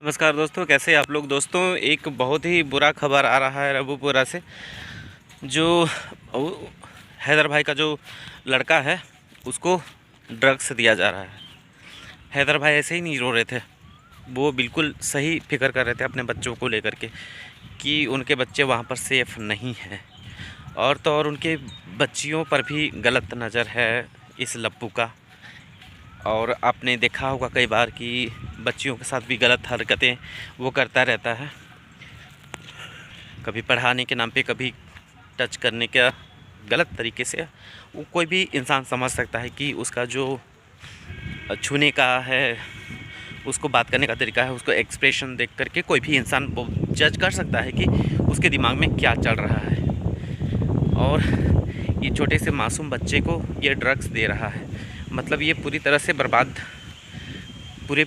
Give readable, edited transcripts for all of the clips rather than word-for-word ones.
नमस्कार दोस्तों, कैसे आप लोग। दोस्तों, एक बहुत ही बुरा खबर आ रहा है रबूपुरा से। जो हैदर भाई का जो लड़का है उसको ड्रग्स दिया जा रहा है। हैदर भाई ऐसे ही नहीं रो रहे थे, वो बिल्कुल सही फिक्र कर रहे थे अपने बच्चों को लेकर के कि उनके बच्चे वहाँ पर सेफ़ नहीं हैं। और तो और उनके बच्चियों पर भी गलत नज़र है इस लप्पू का। और आपने देखा होगा कई बार कि बच्चियों के साथ भी गलत हरकतें वो करता रहता है, कभी पढ़ाने के नाम पे, कभी टच करने का गलत तरीके से। वो कोई भी इंसान समझ सकता है कि उसका जो छूने का है, उसको बात करने का तरीका है, उसको एक्सप्रेशन देख करके कोई भी इंसान वो जज कर सकता है कि उसके दिमाग में क्या चल रहा है। और ये छोटे से मासूम बच्चे को ये ड्रग्स दे रहा है, मतलब ये पूरी तरह से बर्बाद, पूरे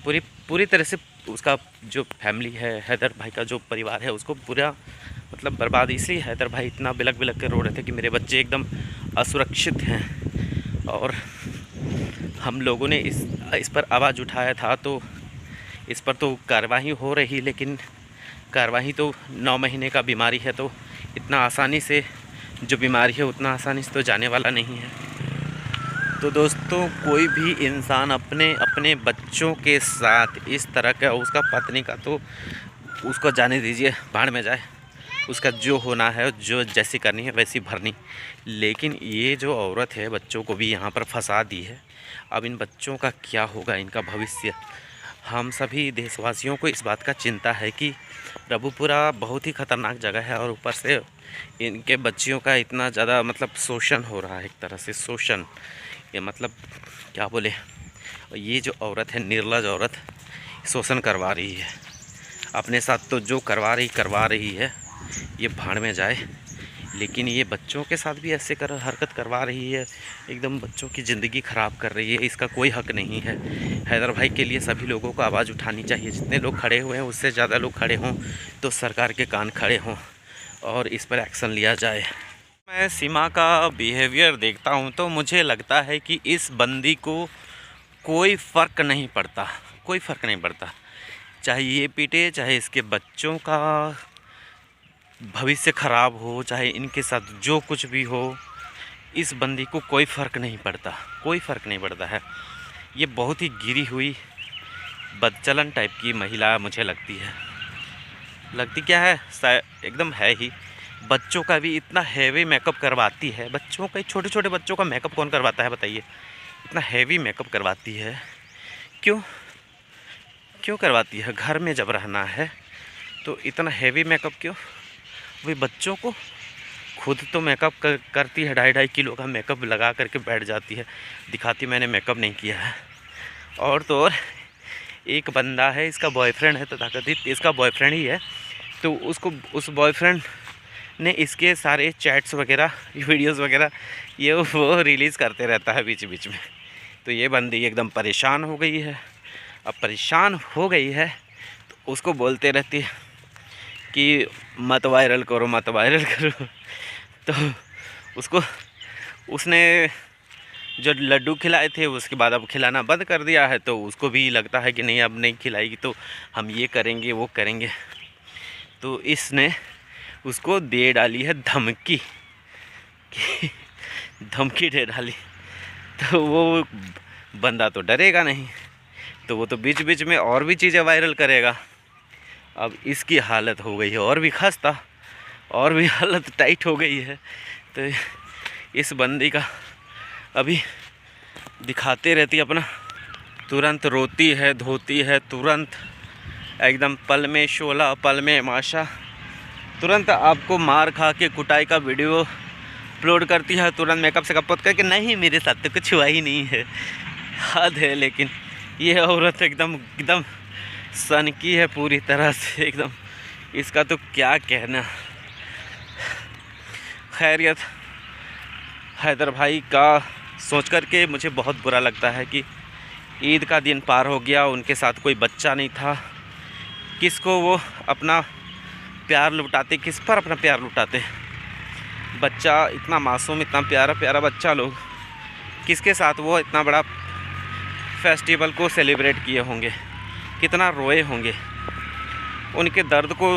पूरी पूरी तरह से उसका जो फैमिली है, हैदर भाई का जो परिवार है, उसको पूरा मतलब बर्बाद। इसलिए हैदर भाई इतना बिलक बिलक कर रो रहे थे कि मेरे बच्चे एकदम असुरक्षित हैं। और हम लोगों ने इस पर आवाज़ उठाया था, तो इस पर तो कार्रवाई हो रही, लेकिन कार्रवाई तो 9 महीने का बीमारी है, तो इतना आसानी से जो बीमारी है उतना आसानी से तो जाने वाला नहीं है। तो दोस्तों, कोई भी इंसान अपने अपने बच्चों के साथ इस तरह का, उसका पत्नी का तो उसको जाने दीजिए, भाड़ में जाए, उसका जो होना है, जो जैसी करनी है वैसी भरनी। लेकिन ये जो औरत है बच्चों को भी यहाँ पर फंसा दी है। अब इन बच्चों का क्या होगा, इनका भविष्य। हम सभी देशवासियों को इस बात का चिंता है कि रबूपुरा बहुत ही ख़तरनाक जगह है, और ऊपर से इनके बच्चियों का इतना ज़्यादा मतलब शोषण हो रहा है, एक तरह से शोषण। ये मतलब क्या बोले, ये जो औरत है, निर्लज औरत, शोषण करवा रही है अपने साथ। तो जो करवा रही है, ये भाड़ में जाए। लेकिन ये बच्चों के साथ भी ऐसे हरकत करवा रही है, एकदम बच्चों की ज़िंदगी ख़राब कर रही है। इसका कोई हक नहीं है। हैदर भाई के लिए सभी लोगों को आवाज़ उठानी चाहिए। जितने लोग खड़े हुए हैं उससे ज़्यादा लोग खड़े हों, तो सरकार के कान खड़े हों और इस पर एक्शन लिया जाए। मैं सीमा का बिहेवियर देखता हूँ तो मुझे लगता है कि इस बंदी को कोई फ़र्क नहीं पड़ता, कोई फ़र्क नहीं पड़ता। चाहे ये पीटे, चाहे इसके बच्चों का भविष्य ख़राब हो, चाहे इनके साथ जो कुछ भी हो, इस बंदी को कोई फ़र्क नहीं पड़ता, कोई फ़र्क नहीं पड़ता है। ये बहुत ही गिरी हुई बदचलन टाइप की महिला मुझे लगती है। लगती क्या है, एकदम है ही। बच्चों का भी इतना हैवी मेकअप करवाती है। बच्चों का, छोटे छोटे बच्चों का मेकअप कौन करवाता है बताइए। इतना हैवी मेकअप करवाती है, क्यों क्यों करवाती है। घर में जब रहना है तो इतना हैवी मेकअप क्यों। वही बच्चों को खुद तो मेकअप करती है, 2.5-2.5 किलो का मेकअप लगा करके बैठ जाती है, दिखाती मैंने मेकअप नहीं किया है। और तो और एक बंदा है, इसका बॉयफ्रेंड है, तथाकथित इसका बॉयफ्रेंड ही है, तो उसको, उस बॉयफ्रेंड ने इसके सारे चैट्स वगैरह, वीडियोस वगैरह ये वो रिलीज़ करते रहता है बीच बीच में। तो ये बंदी एकदम परेशान हो गई है। अब परेशान हो गई है तो उसको बोलते रहती है कि मत वायरल करो, मत वायरल करो। तो उसको, उसने जो लड्डू खिलाए थे उसके बाद अब खिलाना बंद कर दिया है, तो उसको भी लगता है कि नहीं, अब नहीं खिलाएगी तो हम ये करेंगे वो करेंगे। तो इसने उसको दे डाली है धमकी, धमकी दे डाली। तो वो बंदा तो डरेगा नहीं, तो वो तो बीच बीच में और भी चीज़ें वायरल करेगा। अब इसकी हालत हो गई है और भी खस्ता, और भी हालत टाइट हो गई है। तो इस बंदी का अभी दिखाते रहती अपना, तुरंत रोती है, धोती है, तुरंत एकदम पल में शोला, पल में माशा, तुरंत आपको मार खा के कुटाई का वीडियो अपलोड करती है, तुरंत मेकअप से कपत करके, नहीं मेरे साथ तो कुछ हुआ ही नहीं है। हद है। लेकिन ये औरत एकदम एकदम सनकी है पूरी तरह से, एकदम इसका तो क्या कहना। खैरियत, हैदर भाई का सोच कर के मुझे बहुत बुरा लगता है कि ईद का दिन पार हो गया, उनके साथ कोई बच्चा नहीं था। किसको वो अपना प्यार लुटाते, किस पर अपना प्यार लुटाते। बच्चा इतना मासूम, इतना प्यारा प्यारा बच्चा, लोग किसके साथ वो इतना बड़ा फेस्टिवल को सेलिब्रेट किए होंगे। कितना रोए होंगे। उनके दर्द को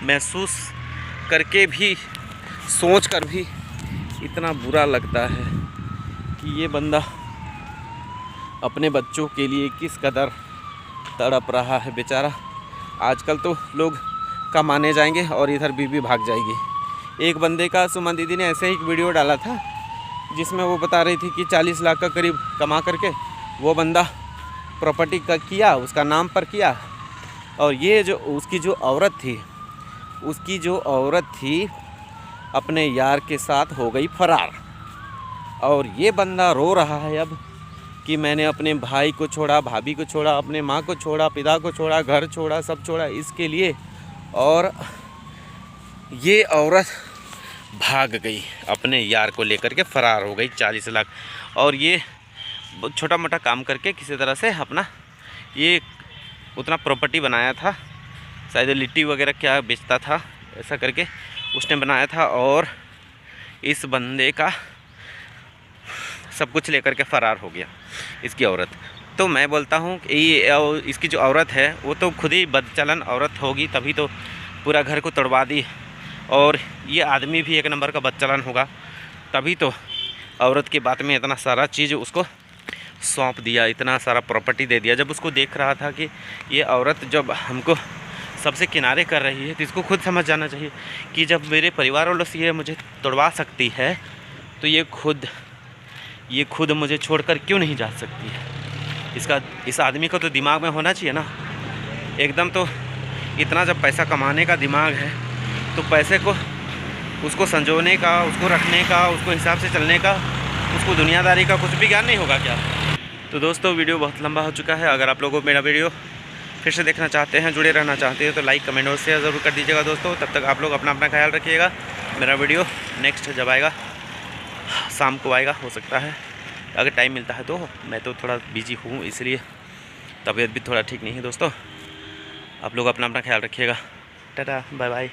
महसूस करके भी, सोच कर भी इतना बुरा लगता है कि ये बंदा अपने बच्चों के लिए किस कदर तड़प रहा है बेचारा। आजकल तो लोग कमाने जाएंगे और इधर बीवी भाग जाएगी। एक बंदे का सुमन दीदी ने ऐसे ही एक वीडियो डाला था जिसमें वो बता रही थी कि 40 लाख का करीब कमा करके वो बंदा प्रॉपर्टी का किया, उसका नाम पर किया, और ये जो उसकी जो औरत थी अपने यार के साथ हो गई फरार। और ये बंदा रो रहा है अब कि मैंने अपने भाई को छोड़ा, भाभी को छोड़ा, अपने माँ को छोड़ा, पिता को छोड़ा, घर छोड़ा, सब छोड़ा इसके लिए, और ये औरत भाग गई, अपने यार को लेकर के फरार हो गई 40 लाख। और ये छोटा मोटा काम करके किसी तरह से अपना ये उतना प्रॉपर्टी बनाया था, शायद लिट्टी वगैरह क्या बेचता था, ऐसा करके उसने बनाया था, और इस बंदे का सब कुछ लेकर के फ़रार हो गया इसकी औरत। तो मैं बोलता हूँ कि इसकी जो औरत है वो तो खुद ही बदचलन औरत होगी, तभी तो पूरा घर को तोड़वा दी, और ये आदमी भी एक नंबर का बदचलन होगा, तभी तो औरत की बात में इतना सारा चीज़ उसको सौंप दिया, इतना सारा प्रॉपर्टी दे दिया। जब उसको देख रहा था कि ये औरत जब हमको सबसे किनारे कर रही है तो इसको खुद समझ जाना चाहिए कि जब मेरे परिवार वालों से ये मुझे तोड़वा सकती है तो ये खुद मुझे छोड़कर क्यों नहीं जा सकती है। इस आदमी को तो दिमाग में होना चाहिए ना एकदम। तो इतना जब पैसा कमाने का दिमाग है तो पैसे को उसको संजोने का, उसको रखने का, उसको हिसाब से चलने का, उसको दुनियादारी का कुछ भी ज्ञान नहीं होगा क्या। तो दोस्तों वीडियो बहुत लंबा हो चुका है। अगर आप लोगों को मेरा वीडियो फिर से देखना चाहते हैं, जुड़े रहना चाहते हैं तो लाइक, कमेंट और शेयर ज़रूर कर दीजिएगा दोस्तों। तब तक आप लोग अपना ख्याल रखिएगा। मेरा वीडियो नेक्स्ट जब आएगा शाम को आएगा, हो सकता है अगर टाइम मिलता है तो। मैं तो थोड़ा बिजी हूँ इसलिए तबीयत भी थोड़ा ठीक नहीं है दोस्तों। आप लोग अपना ख्याल रखिएगा। Tata, bye bye.